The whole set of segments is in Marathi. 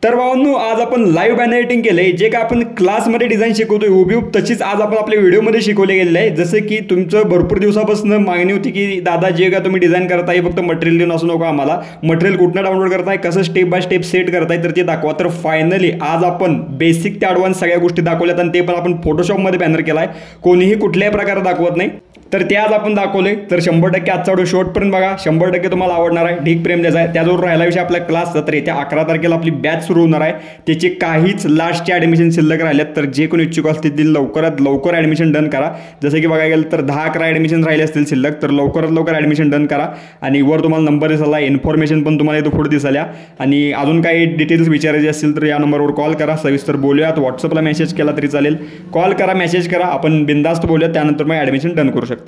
तर भावांनो, आज आपण लाईव्ह बॅनर एडिटिंग केलंय. जे काय आपण क्लासमध्ये डिझाईन शिकवतोय हुबेहूब तशीच आज आपण आपल्या व्हिडिओमध्ये शिकवले गेलेलं आहे. जसं की तुमचं भरपूर दिवसापासून मागणी होती की दादा जे काय तुम्ही डिझाईन करताय फक्त मटेरियल देऊन असू नका, आम्हाला मटेरियल कुठनं डाउनलोड करताय, कसं स्टेप बाय स्टेप सेट करताय तर ते दाखवा. तर फायनली आज आपण बेसिक ते ॲडव्हान्स सगळ्या गोष्टी दाखवल्यात आणि ते पण आपण फोटोशॉपमध्ये बॅनर केलाय. कोणीही कुठल्याही प्रकारे दाखवत नाही, तर ते आज आपण दाखवले. तर 100% आजचा व्हिडिओ शेवटपर्यंत बघा, 100% तुम्हाला आवडणार आहे. ढीग प्रेम द्यायचा आहे. त्याचबरोबर राहिला विषय आपला क्लास तर येत्या 11 तारखेला आपली बॅच सुरू होणार आहे. त्याचे काहीच लास्टचे ॲडमिशन शिल्लक राहिलेत, तर जे कोणी इच्छुक असतील लवकरात लवकर ॲडमिशन डन करा. जसं की बघायला गेलं तर 10-11 ॲडमिशन राहिले असतील शिल्लक, तर लवकरात लवकर ॲडमिशन डन करा. आणि वर तुम्हाला नंबर दिसला, इन्फॉर्मेशन पण तुम्हाला इथं पुढे दिसल्या. आणि अजून काही डिटेल्स विचारायचे असतील तर या नंबरवर कॉल करा, सविस्तर बोलूयात. व्हॉट्सअपला मेसेज केला तरी चालेल, कॉल करा, मेसेज करा, आपण बिंदास्त बोलूयात. त्यानंतर मग ॲडमिशन डन करू शकता.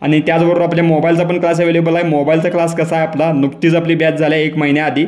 आणि त्याचबरोबर आपल्या मोबाईलचा पण क्लास अवेलेबल आहे. मोबाईलचा क्लास कसा आहे आपला, नुकतीच आपली बॅच झाली आहे 1 महिन्याआधी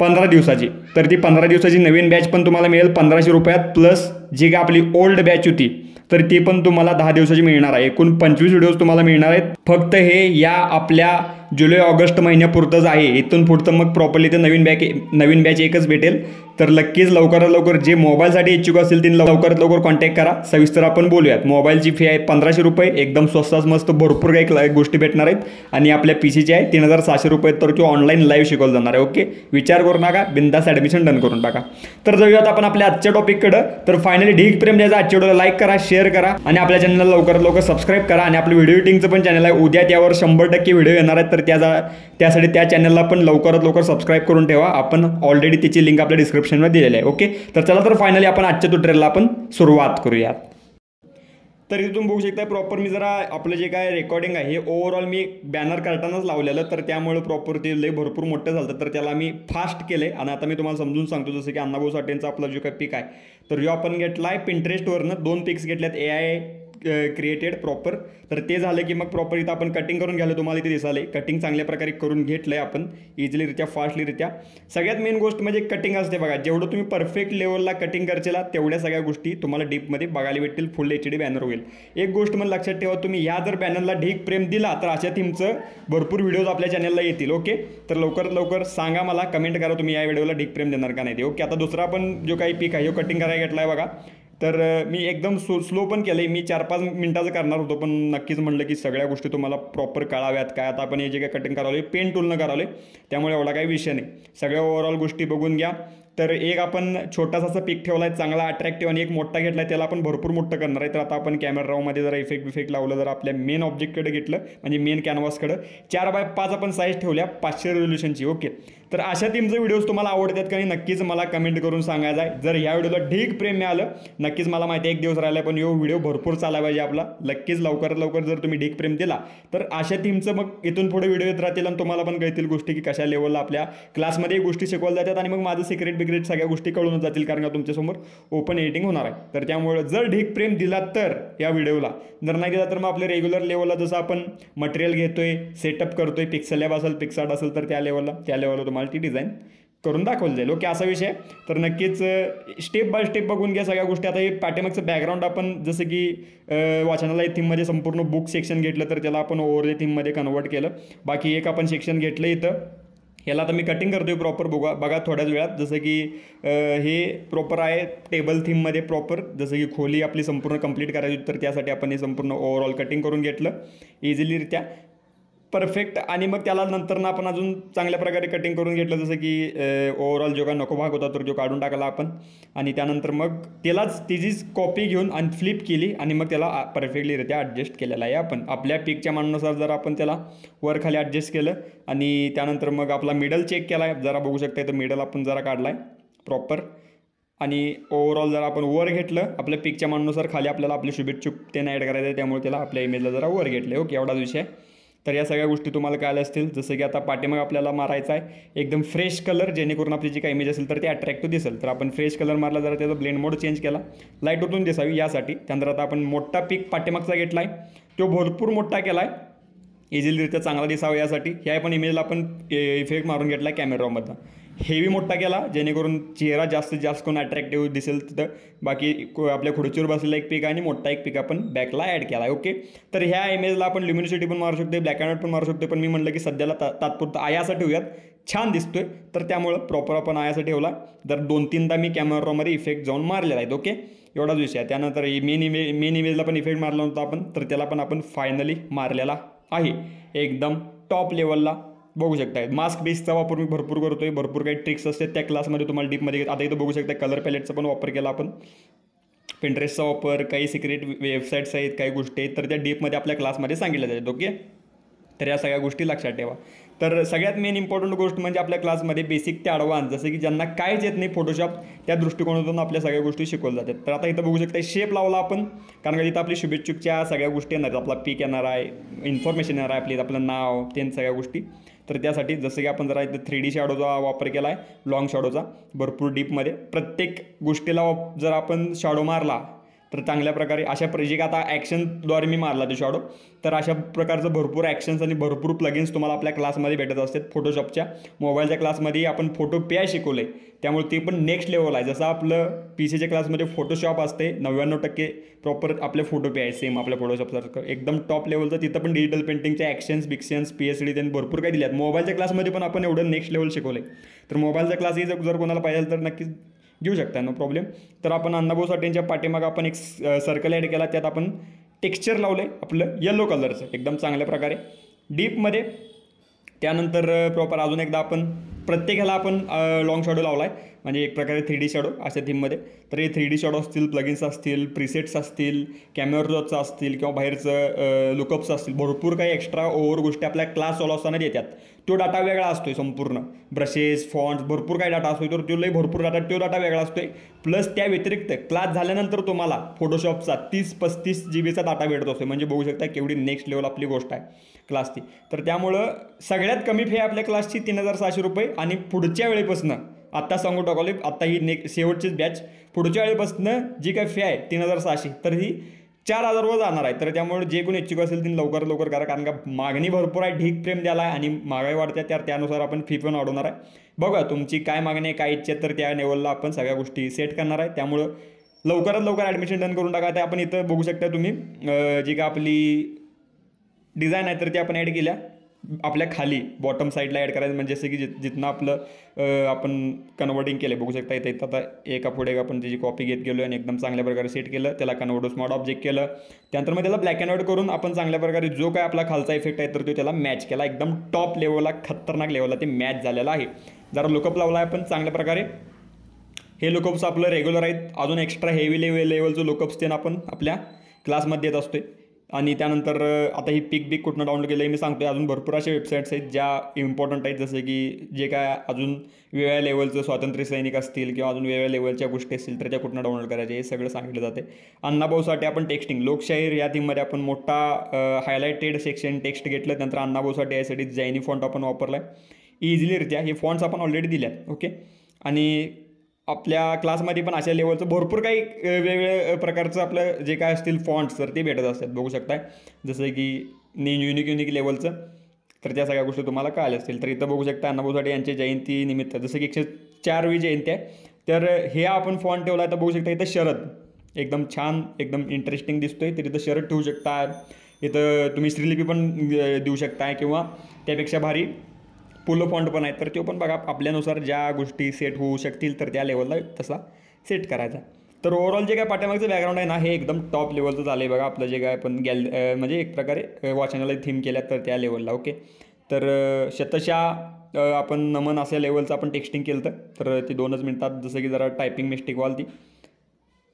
15 दिवसाची. तर ती 15 दिवसाची नवीन बॅच पण तुम्हाला मिळेल 1500 रुपयात, प्लस जी काय आपली ओल्ड बॅच होती तर ती पण तुम्हाला 10 दिवसाची मिळणार आहे. एकूण 25 व्हिडिओज तुम्हाला मिळणार आहेत. फक्त हे या आपल्या जुलै ऑगस्ट महिन्यापुरतंच आहे. इथून पुढचं मग प्रॉपरली ते नवीन बॅच एकच भेटेल. तर नक्कीच लवकरात लवकर जे मोबाईलसाठी इच्छुक असतील त्यांनी लवकरात लवकर कॉन्टॅक्ट करा. सविस्तर आपण बोलूयात. मोबाईलची फी आहे 1500 रुपये, एकदम स्वस्तात मस्त भरपूर काही गोष्टी भेटणार आहेत. आणि आपल्या पीसीची आहे 3700 रुपये, तर तो ऑनलाईन लाईव्ह शिकवलं जाणार आहे. ओके, विचार करू नका, बिंदास ॲडमिशन डन करून टाका. तर जाऊयात आपण आपल्या आजच्या टॉपिककडं. तर फायनली ढीग प्रेम द्यायचा. आजच्या व्हिडिओला लाईक करा, शेअर करा आणि आपल्या चॅनलला लवकरात लवकर सबस्क्राईब करा. आणि आपलं व्हिडिओ एडिटिंगचं पण चॅनल आहे, उद्या त्यावर 100% व्हिडिओ येणार आहेत. तर त्यासाठी त्या चॅनलला पण लवकरात लवकर सबस्क्राईब करून ठेवा. आपण ऑलरेडी त्याची लिंक आपल्या डिस्क्रिप्शनमध्ये दिलेली आहे. ओके, तर चला तर फायनली आपण आजच्या ट्युटोरियलला आपण सुरुवात करूयात. तर इथे तुम्ही बघू शकता प्रॉपर मी जरा आपलं जे काय रेकॉर्डिंग आहे हे ओव्हरऑल मी बॅनर करतानाच लावलेलं, तर त्यामुळे प्रॉपर ते लय भरपूर मोठं झालं, तर त्याला मी फास्ट केले. आणि आता मी तुम्हाला समजून सांगतो. जसं की अण्णाभाऊ साठेंचा आपला जो काय पिक आहे तर जो आपण घेतला आहे पिंटरेस्टवरनं 2 पिक्स घेतल्यात AI क्रिएटेड प्रॉपर. तर ते झालं की मग प्रॉपर इथं आपण कटिंग करून घ्यायला तुम्हाला इथे दिसाले. कटिंग चांगल्या प्रकारे करून घेतलं आहे आपण इझिलीरित्या, फास्टलीरित्या. सगळ्यात मेन गोष्ट म्हणजे कटिंग असते बघा. जेवढं तुम्ही परफेक्ट लेवलला कटिंग करचेला तेवढ्या सगळ्या गोष्टी तुम्हाला डीपमध्ये बघायला भेटतील. फुल HD बॅनर होईल. एक गोष्ट मला लक्षात ठेवा, तुम्ही ह्या जर बॅनरला ढीग प्रेम दिला तर अशा थीमचं भरपूर व्हिडिओज आपल्या चॅनलला येतील. ओके, तर लवकरात लवकर सांगा, मला कमेंट करा तुम्ही या व्हिडिओला ढीग प्रेम देणार का नाही ते. ओके, आता दुसरा आपण जो काही पिक आहे कटिंग करायला घेतला आहे बघा. तर मी एकदम स्लो पण केलं आहे. मी 4-5 मिनिटाचं करणार होतो, पण नक्कीच म्हणलं की सगळ्या गोष्टी तुम्हाला प्रॉपर कळाव्यात. काय आता आपण हे जे काय कटिंग करावलं पेन टूलनं करावले, त्यामुळे एवढा काही विषय नाही. सगळ्या ओव्हरऑल गोष्टी बघून घ्या. तर एक आपण छोटासा पिक ठेवला आहे चांगला अट्रॅक्टिव्ह, आणि एक मोठा घेतला आहे त्याला आपण भरपूर मोठं करणार आहे. तर आता आपण कॅमेरा रावमध्ये जरा इफेक्ट लावलं, जर आपल्या मेन ऑब्जेक्टकडे घेतलं म्हणजे मेन कॅनव्हासकडं 4x5 आपण साईज ठेवल्या 500 रेझोल्युशनची. ओके, तर अशा टीमचे व्हिडिओज तुम्हाला आवडतात का नाही नक्कीच मला कमेंट करून सांगायचं आहे. जर ह्या व्हिडिओला ढीग प्रेम मिळालं, नक्कीच मला माहिती आहे 1 दिवस राहिला, पण यो व्हिडिओ भरपूर चालायला पाहिजे आपला. नक्कीच लवकरात लवकर जर तुम्ही ढीग प्रेम दिला तर अशा टीमचं मग इथून पुढे व्हिडिओ येत राहतील आणि तुम्हाला पण कळतील गोष्टी की कशा लेवलला आपल्या क्लासमध्ये गोष्टी शिकवल्या जातात. आणि मग माझं सिक्रेट सगळ्या गोष्टी कळून जातील, कारण का तुमच्यासमोर ओपन एडिटिंग होणार आहे. तर त्यामुळे जर ढीग प्रेम दिला तर या व्हिडिओला, जर नाही दिला तर मग आपल्या रेग्युलर लेवलला जसं आपण मटेरियल घेतोय, सेटअप करतोय, पिक्सल लॅब असेल, पिक्सार्ट असेल, तर त्या लेवलला तुम्हाला ती डिझाईन करून दाखवलं जाईल. ओके, असा विषय. तर नक्कीच स्टेप बाय स्टेप बघून घ्या सगळ्या गोष्टी. आता हे पाठीमागचं बॅकग्राऊंड आपण जसं की वाचनालय थीममध्ये संपूर्ण बुक सेक्शन घेतलं, तर त्याला आपण ओव्हरले थीममध्ये कन्वर्ट केलं. बाकी एक आपण सेक्शन घेतलं इथं, ह्याला आता मी कटिंग करतोय प्रॉपर बघा थोड्याच वेळात. जसं की हे प्रॉपर आहे टेबल थीममध्ये प्रॉपर, जसं की खोली आपली संपूर्ण कंप्लीट करायची, तर त्यासाठी आपण हे संपूर्ण ओव्हरऑल कटिंग करून घेतलं इझिलीरित्या परफेक्ट. आणि मग त्याला नंतर आपण अजून चांगल्या प्रकारे कटिंग करून घेतलं, जसं की ओव्हरऑल जो काय नको भाग होता तर जो काढून टाकला आपण. आणि त्यानंतर मग त्यालाच तिचीच कॉपी घेऊन आणि फ्लिप केली आणि मग त्याला परफेक्टलीरित्या ॲडजस्ट केलेला आहे आपण. आपल्या पिकच्या मानानुसार जर आपण त्याला वर खाली ॲडजस्ट केलं आणि त्यानंतर मग आपला मिडल चेक केला आहे, जरा बघू शकता तर मिडल आपण जरा काढला आहे प्रॉपर. आणि ओव्हरऑल जर आपण वर घेतलं आपल्या पिकच्या मानानुसार, खाली आपल्याला आपली शुभेच्छा चूक त्यांना ॲड करायचं आहे, त्यामुळे त्याला आपल्या इमेजला जरा वर घेतलं. ओके, एवढाच विषय. तर या सगळ्या गोष्टी तुम्हाला कळल्या असतील. जसं की आता पाठीमाग आपल्याला मारायचा आहे एकदम फ्रेश कलर, जेणेकरून आपली जी काही इमेज असेल तर ते अट्रॅक्टिव्ह दिसेल. तर आपण फ्रेश कलर मारला, जरा त्याचा ब्लेंड मोड चेंज केला, लाईट उतरून दिसावी यासाठी. त्यानंतर आता आपण मोठा पिक पाठीमागचा घेतला आहे, तो भरपूर मोठा केला आहे इझिलीरित्या चांगला दिसावा यासाठी. ह्या पण इमेजला आपण इफेक्ट मारून घेतला आहे कॅमेरामधला. हेवी मोठा केला जेणेकरून चेहरा जास्तीत जास्त कोण अट्रॅक्टिव्ह दिसेल तिथं. बाकी आपल्या खुर्चीवर बसलेला एक पिक आणि मोठा एक पिक आपण बॅकला ॲड केला आहे. ओके, तर ह्या इमेजला आपण ल्युमिनिसिटी पण मारू शकतो, ब्लॅक अँड व्हाईट पण मारू शकतो, पण मी म्हटलं की सध्याला तात्पुरतं यासाठी होऊयात छान दिसतोय, तर त्यामुळं प्रॉपर आपण यासाठी ठेवला. तर 2-3दा मी कॅमेरामध्ये इफेक्ट जाऊन मारलेला आहेत. ओके, एवढाच विषय आहे. त्यानंतर मेन इमेजला पण इफेक्ट मारला होता आपण, तर त्याला पण आपण फायनली मारलेला आहे एकदम टॉप लेवलला. बघू शकताय मास्क बेसचा वापर मी भरपूर करतोय. भरपूर काही ट्रिक्स असतात त्या क्लासमध्ये तुम्हाला डीपमध्ये. आता इथं बघू शकता कलर पॅलेटचा पण वापर केला आपण, पिंटरेस्टचा वापर, काही सिक्रेट वेबसाईट्स आहेत, काही गोष्टी आहेत, तर त्या डीपमध्ये आपल्या क्लासमध्ये सांगितल्या जातात. ओके, तर या सगळ्या गोष्टी लक्षात ठेवा. तर सगळ्यात मेन इम्पॉर्टंट गोष्ट म्हणजे आपल्या क्लासमध्ये बेसिक ते ॲडव्हान्स, जसं की ज्यांना काहीच येत नाही फोटोशॉप, त्या दृष्टिकोनातून आपल्या सगळ्या गोष्टी शिकवल्या जातात. तर आता इथं बघू शकता शेप लावला आपण, कारण का इथं आपली शुभेच्छुकच्या सगळ्या गोष्टी येणार आहेत. आपला पीक येणार आहे, इन्फॉर्मेशन येणार आहे आपली, आपलं नाव, ते सगळ्या गोष्टी. तर त्यासाठी जसं की आपण जरा इथं 3D शॅडोचा वापर केला आहे, लॉंग शॅडोचा भरपूर डीपमध्ये. प्रत्येक गोष्टीला जर आपण शॅडो मारला तर चांगल्या प्रकारे अशा जे का आता ॲक्शनद्वारे मी मारला तो शॅडो, तर अशा प्रकारचं भरपूर ॲक्शन्स आणि भरपूर प्लगिन्स तुम्हाला आपल्या क्लासमध्ये भेटत असतात. फोटोशॉपच्या मोबाईलच्या क्लासमध्ये आपण फोटो पे शिकवले, त्यामुळे ते पण नेक्स्ट लेवल आहे. जसं आपलं PCच्या क्लासमध्ये फोटोशॉप असते 99% प्रॉपर आपले फोटो पे आहे, सेम आपल्या फोटोशॉपसारखं एकदम टॉप लेवलचं. तिथं पण डिजिटल पेंटिंगचे ॲक्शन्स बिक्शन्स PSD त्यांनी भरपूर काही दिल्यात. मोबाईलच्या क्लासमध्ये पण आपण एवढं नेक्स्ट लेवल शिकवले. तर मोबाईलचा क्लासही जर कोणाला पाहिजे तर नक्कीच घेऊ शकता, नो प्रॉब्लेम. तर आपण अण्णाभाऊ साठेंच्या पाठीमागं आपण एक सर्कल ॲड केला, त्यात आपण टेक्स्चर लावलं आहे आपलं येलो कलरचं एकदम चांगल्या प्रकारे डीपमध्ये. त्यानंतर प्रॉपर अजून एकदा आपण प्रत्येकाला आपण लॉंग शॅडो लावला आहे, म्हणजे एक प्रकारे 3D शॅडो अशा थीममध्ये. तर हे 3D शॅडो असतील, प्लगिन्स असतील, प्रिसेट्स असतील, कॅमेराचं असतील किंवा बाहेरचं लुकअप्स असतील, भरपूर काही एक्स्ट्रा ओव्हर गोष्टी आपल्या क्लास चालू असताना येतात. तो डाटा वेगळा असतोय संपूर्ण, ब्रशेस, फॉन्ट्स, भरपूर काही डाटा असतोय. तर तो लई भरपूर डाटा, तो डाटा वेगळा असतोय. प्लस त्या व्यतिरिक्त क्लास झाल्यानंतर तुम्हाला फोटोशॉपचा 30-35 GB डाटा भेटत असतो. म्हणजे बघू शकता केवढी नेक्स्ट लेवल आपली गोष्ट आहे क्लासची. तर त्यामुळं सगळ्यात कमी फी आहे आपल्या क्लासची 3600 रुपये. आणि पुढच्या वेळेपासून आत्ता सांगू टाकले, आत्ता ही शेवटचीच बॅच, पुढच्या वेळेपासून जी काही फी आहे 3600, तर ही 4000वर जाणार आहे. तर त्यामुळे जे कोणी इच्छुक असेल त्यांनी लवकर लवकर करा, कारण का मागणी भरपूर आहे, ढीक प्रेम द्यायला आहे आणि महागाई वाढते, त्यानुसार आपण फी पण वाढवणार आहे. बघा तुमची काय मागणी आहे, काय इच्छा आहे, तर त्या लेवलला आपण सगळ्या गोष्टी सेट करणार आहे. त्यामुळं लवकरात लवकर ॲडमिशन डन करून टाका. ते आपण इथं बघू शकता तुम्ही जी का आपली डिझाईन आहे तर ती आपण ॲड केल्या आपल्या खाली बॉटम साईडला ॲड करायचं, म्हणजे जसं की जिथनं आपलं आपण कन्वर्टिंग केलं बघू शकता. इथं आता एका पुढे आपण त्याची कॉपी घेत गेलो आणि एकदम चांगल्या प्रकारे सेट केलं, त्याला कन्वर्ट स्मॉट ऑब्जेक्ट केलं. त्यानंतर मग त्याला ब्लॅक अँड व्हाईट करून आपण चांगल्या प्रकारे जो काय आपला खालचा इफेक्ट आहे तर तो त्याला मॅच केला. एकदम टॉप लेवलला, खतरनाक लेवलला ते मॅच झालेला आहे. जरा लुकअप लावला आहे आपण चांगल्या प्रकारे. हे लुकअप्स आपलं रेग्युलर आहेत. अजून एक्स्ट्रा हेवी लेवलचं लुकअप्स ते आपण आपल्या क्लासमध्ये देत असतोय. आणि त्यानंतर आता ही पिक कुठनं डाउनलोड केलं आहे मी सांगतो. अजून भरपूर अशा वेबसाईट्स आहेत ज्या इम्पॉर्टंट आहेत, जसं की जे काय अजून वेगळ्या लेवलचं स्वातंत्र्य सैनिक असतील किंवा अजून वेगळ्या लेवलच्या गोष्टी असतील तर त्या कुठनं डाउनलोड करायच्या हे सगळं सांगितलं जाते. अण्णाभाऊ साठे आपण टेक्स्टिंग लोकशाहीर या थीममध्ये आपण मोठा हायलाइटेड सेक्शन टेक्स्ट घेतलं. त्यानंतर अण्णाभाऊ साठे यासाठी जायनी फॉन्ट आपण वापरला आहे इझिलीरित्या. हे फॉन्ट्स आपण ऑलरेडी दिल्यात. ओके, आणि आपल्या क्लासमध्ये पण अशा लेवलचं भरपूर काही वेगवेगळ्या प्रकारचं आपलं जे काय असतील फॉन्ट्स तर ते भेटत असतात. बघू शकताय जसं की युनिक लेवलचं, तर त्या सगळ्या गोष्टी तुम्हाला कळाल्या असतील. तर इथं बघू शकता अण्णाभाऊ साठे यांच्या जयंतीनिमित्त जसं की 104वी जयंती आहे, तर हे आपण फॉन्ट ठेवला आहे. तर बघू शकता इथं शरद एकदम छान, एकदम इंटरेस्टिंग दिसतोय. तर इथं शरद ठेवू शकता. इथं तुम्ही श्रीलिपी पण देऊ शकताय किंवा त्यापेक्षा भारी पोलो फॉन्ट पण आहे, तर तो पण बघा आपल्यानुसार ज्या गोष्टी सेट होऊ शकतील तर त्या लेवलला तसा सेट करायचा. तर ओव्हरऑल जे काय पाठीमागचं बॅकग्राऊंड आहे ना हे एकदम टॉप लेवलचं झालं आहे बघा. आपलं जे काय आपण म्हणजे एक प्रकारे वाचनाला थीम केल्या तर त्या लेवलला. ओके, तर शतशः आपण नमन अशा लेवलचं आपण टेक्स्टिंग केलं तर ती 2च मिनिटात, जसं की जरा टायपिंग मिस्टेक व्हाल ती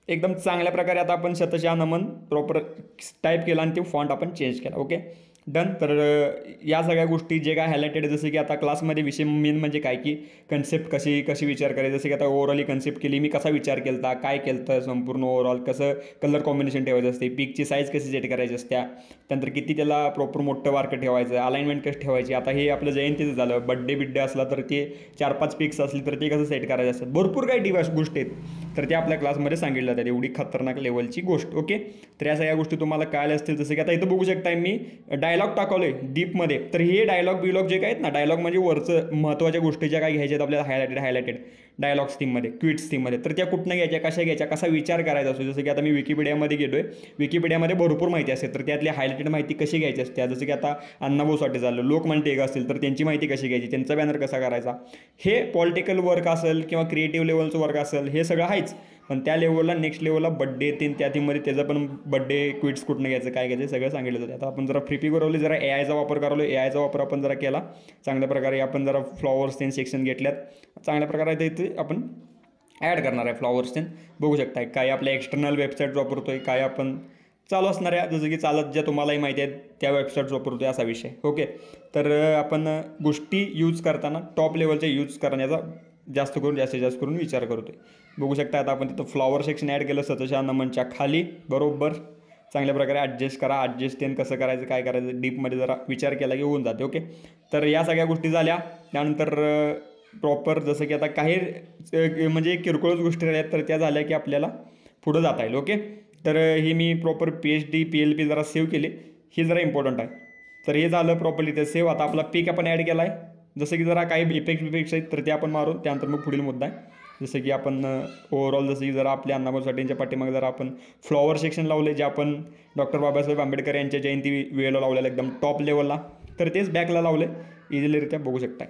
एकदम चांगल्या प्रकारे आता आपण शतशः नमन प्रॉपर टाईप केला आणि ते फॉन्ट आपण चेंज केला. Okay, done. तर या सगळ्या गोष्टी जे काय हायलाइटेड, जसं की आता क्लासमध्ये विषय मेन म्हणजे काय की कन्सेप्ट कशी विचार करायची. जसं की आता ओव्हरऑल कन्सेप्ट केली मी, कसा विचार केला, काय केलं संपूर्ण ओव्हरऑल, कसं कलर कॉम्बिनेशन ठेवायचं असते, पिकची साईज कशी सेट करायची असत्या, त्यानंतर किती त्याला प्रॉपर मोठं वारकं ठेवायचं, अलाइनमेंट कशी ठेवायची. आता हे आपलं जयंतीचं झालं, बिड्डे असला तर ते 4-5 पिक्स असली तर ते कसं सेट करायचं असतं. भरपूर काही गोष्टी आहेत तर त्या आपल्या क्लासमध्ये सांगितलं जातात. एवढी खतरनाक लेवलची गोष्ट. ओके, तर या सगळ्या गोष्टी तुम्हाला कळाल्या असतील. जसं की आता इथं बघू शकताय मी डायलॉग टाकवले डीपमध्ये. तर हे डायलॉग जे काय आहेत ना, डायलॉग म्हणजे वरचं महत्त्वाच्या गोष्टी ज्या काय घ्यायच्या आहेत आपल्याला हायलाइटेड डायलॉग्स थीममध्ये, क्विट्स थीममध्ये, तर त्या कुठनं घ्यायच्या, कशा घ्यायच्या, कसा विचार करायचा असतो. जसं की आता मी विकिपीडियामध्ये गेलो आहे, विकिपीडियामध्ये भरपूर माहिती असते, तर त्यातली हायलाइटेड माहिती कशी घ्यायची असते. जसं की आता अण्णाभाऊ साठे झालं, लोकमन टेक असतील तर त्यांची माहिती कशी घ्यायची, त्यांचा बॅनर कसा करायचा, हे पॉलिटिकल वर्क असेल किंवा क्रिएटिव्ह लेवलचं वर्क असेल, हे सगळं आहेच. पण त्या लेवलला नेक्स्ट लेवलला बड्डे येतील, त्या थीममध्ये त्याचं पण बड्डे क्विट्स कुठनं घ्यायचं, काय घ्यायचं सगळं सांगितलं जातं. आता आपण जरा फ्रीपी करवली, जरा एआयचा वापर करावलो, एआयचा वापर आपण जरा केला चांगल्या प्रकारे. आपण जरा फ्लॉवर्स तेन सेक्शन घेतल्यात चांगल्या प्रकारे, इथे आपण ॲड करणार आहे फ्लॉवर्स तेन बघू शकताय. काय आपल्या एक्सटर्नल वेबसाईट वापरतोय, काय आपण चालू असणाऱ्या जसं की चालत ज्या तुम्हालाही माहिती आहेत त्या वेबसाईट्स वापरतोय असा विषय. ओके, तर आपण गोष्टी यूज करताना टॉप लेवलच्या यूज करण्याचा जास्तीत जास्त करून विचार करतोय. बघू शकता आता आपण तिथं फ्लॉवर सेक्शन ॲड केलं सतशा नमनच्या खाली, बरोबर चांगल्या प्रकारे ॲडजस्ट करा. ॲडजस्ट तेन कसं करायचं, काय करायचं, डीपमध्ये जरा विचार केला की होऊन जाते. ओके, तर या सगळ्या गोष्टी झाल्या. त्यानंतर प्रॉपर जसं की आता काही म्हणजे किरकोळच गोष्टी राहिल्यात, तर त्या झाल्या की आपल्याला पुढं जाता येईल. ओके, तर ही मी प्रॉपर PHD PLP जरा सेव्ह केली, ही जरा इम्पॉर्टंट आहे. तर हे झालं प्रॉपरली ते सेव्ह. आता आपला पिक आपण ॲड केला आहे, जसं की जरा काही इफेक्ट्स आहेत तर ते आपण मारून त्यानंतर मग पुढील मुद्दा आहे. जसं की आपण ओव्हरऑल जसं की जरा आपल्या अण्णाभाऊ साठेंच्या पाठीमागे जरा आपण फ्लॉवर सेक्शन लावले, जे आपण डॉक्टर बाबासाहेब आंबेडकर यांच्या जयंती वेळेला लावलेलं एकदम टॉप लेवलला, तर तेच बॅकला लावले इझिलीरित्या बघू शकताय.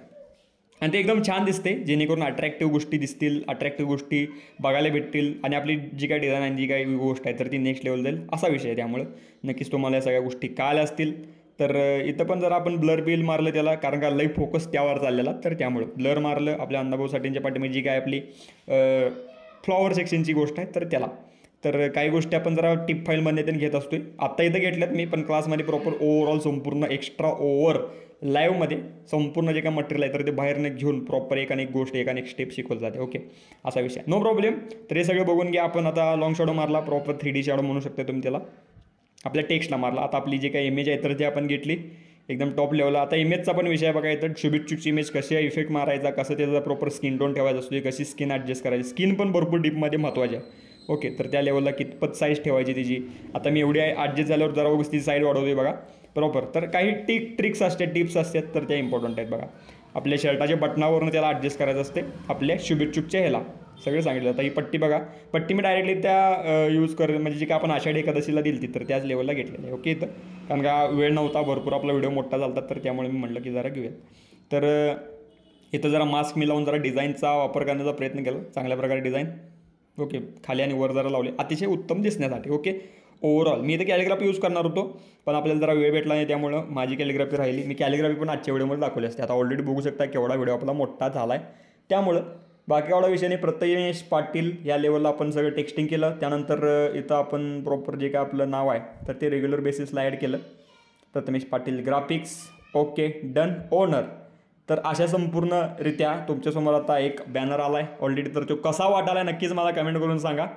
आणि ते एकदम छान दिसते, जेणेकरून अट्रॅक्टिव्ह गोष्टी दिसतील, अट्रॅक्टिव्ह गोष्टी बघायला भेटतील आणि आपली जी काही डिझाईन आहे, जी काही गोष्ट आहे तर ती नेक्स्ट लेवल जाईल असा विषय आहे. त्यामुळे नक्कीच तुम्हाला या सगळ्या गोष्टी कळल्या असतील. तर इथं पण जर आपण ब्लर बिल मारलं त्याला, कारण का लई फोकस त्यावर चाललेला, तर त्यामुळे ब्लर मारलं आपल्या अण्णाभाऊ साठेंच्या पाठीमागे जी काय आपली फ्लॉवर सेक्शनची गोष्ट आहे तर त्याला. तर काही गोष्टी आपण जरा टिप फाईलमध्ये पण घेत असतोय. आत्ता इथं घेतल्यात मी, पण क्लासमध्ये प्रॉपर ओव्हरऑल संपूर्ण एक्स्ट्रा ओव्हर लाईव्हमध्ये संपूर्ण जे काय मटेरियल आहे तर ते बाहेरनं घेऊन प्रॉपर एक आणि एक गोष्ट, एक आणि एक स्टेप शिकवलं जाते. ओके, असा विषय, नो प्रॉब्लेम. तर हे सगळं बघून घ्या. आपण आता लॉंग शॅडो मारला, प्रॉपर 3D शॅडो म्हणू शकता तुम्ही त्याला. आपल्या टेक्स्टला मारला. आता आपली जी काही इमेज आहे तर ती आपण घेतली एकदम टॉप लेवलला. आता इमेजचा पण विषय बघा, तर शुभेच्छूची इमेज कशी आहे, इफेक्ट मारायचा, कसं त्याचा प्रॉपर स्किन टोन ठेवायचा असतो, कशी स्किन ॲडजस्ट करायची, स्किन पण भरपूर डीपमध्ये महत्त्वाची आहे. ओके, तर त्या लेवलला कितपत साईज ठेवायची तिची. आता मी एवढी ॲडजस्ट झाल्यावर जरा उगाच ती साईड वाढवते बघा प्रॉपर. तर काही ट्रिक्स असतात, टिप्स असतात, तर त्या इम्पॉर्टंट आहेत बघा. आपल्या शर्टाच्या बटनावरून त्याला ॲडजस्ट करायचं असते, आपल्या शुभेच्छूच्या ह्याला सगळं सांगितलं. आता ही पट्टी बघा, पट्टी मी डायरेक्टली त्या यूज कर म्हणजे जी काय आपण आषाढी एकादशीला दिली ती, तर त्याच लेवलला घेतलेली आहे. ओके, तर कारण का वेळ नव्हता, भरपूर आपला व्हिडिओ मोठा झाला, तर त्यामुळे मी म्हटलं की जरा घेऊयात. तर इथं जरा मास्क मी लावून जरा डिझाईनचा वापर करण्याचा प्रयत्न केला, चांगल्या प्रकारे डिझाईन. ओके, खाली आणि वर जरा लावले अतिशय उत्तम दिसण्यासाठी. ओके, ओव्हरऑल मी इथं कॅलिग्राफी यूज करणार होतो, पण आपल्याला जरा वेळ भेटला नाही, त्यामुळं माझी कॅलिग्राफी राहिली. मी कॅलिग्राफी पण आजच्या व्हिडिओमध्ये दाखवली असते. आता ऑलरेडी बघू शकता केवढा व्हिडिओ आपला मोठा झाला आहे. त्यामुळं बाकी एवढा विषय नाही. प्रथमेश पाटील या लेवलला आपण सगळं टेक्स्टिंग केलं. त्यानंतर इथं आपण प्रॉपर जे काय आपलं नाव आहे तर ते रेग्युलर बेसिसला ॲड केलं, Prathamesh Patil graphics. Okay, done, owner. तर अशा संपूर्णरित्या तुमच्यासमोर आता एक बॅनर आला आहे ऑलरेडी. तर तो कसा वाटाला आहे नक्कीच मला कमेंट करून सांगा.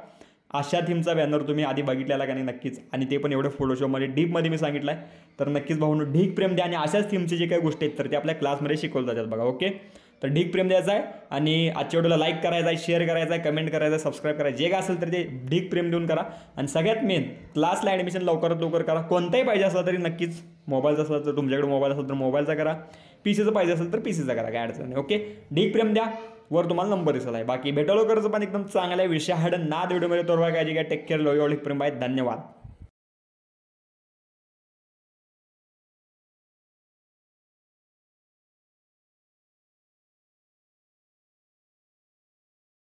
अशा थीमचा बॅनर तुम्ही आधी बघितलेला का नाही नक्कीच, आणि ते पण एवढं फोटोशॉपमध्ये डीपमध्ये मी सांगितलं आहे. तर नक्कीच भाऊंनो ढीक प्रेम द्या, आणि अशाच थीमचे जे काही गोष्टी आहेत तर ते आपल्या क्लासमध्ये शिकवल्या जातात बघा. ओके, तर ढीक प्रेम द्यायचा आहे, आणि आजच्या व्हिडिओला लाईक करायचा आहे, शेअर करायचा आहे, कमेंट करायचं आहे, सबस्क्राईब करायचं, जे काय असेल तर ते ढीक प्रेम देऊन करा. आणि सगळ्यात मेन, क्लासला ॲडमिशन लवकरात लवकर करा. कोणताही पाहिजे असला तरी नक्कीच, मोबाईलचा असला तर तुमच्याकडे मोबाईल असेल तर मोबाईलचा करा, PCचं पाहिजे असेल तर PCचा करा, काय अडचण नाही. ओके, ढीक प्रेम द्या, वर तुम्हाला नंबर दिसला आहे. बाकी भेटलो करचं पण एकदम चांगला विषय हाड नाद व्हिडिओमध्ये. तोरवा काय जे काय टेक केअर, लो प्रेम बाय, धन्यवाद.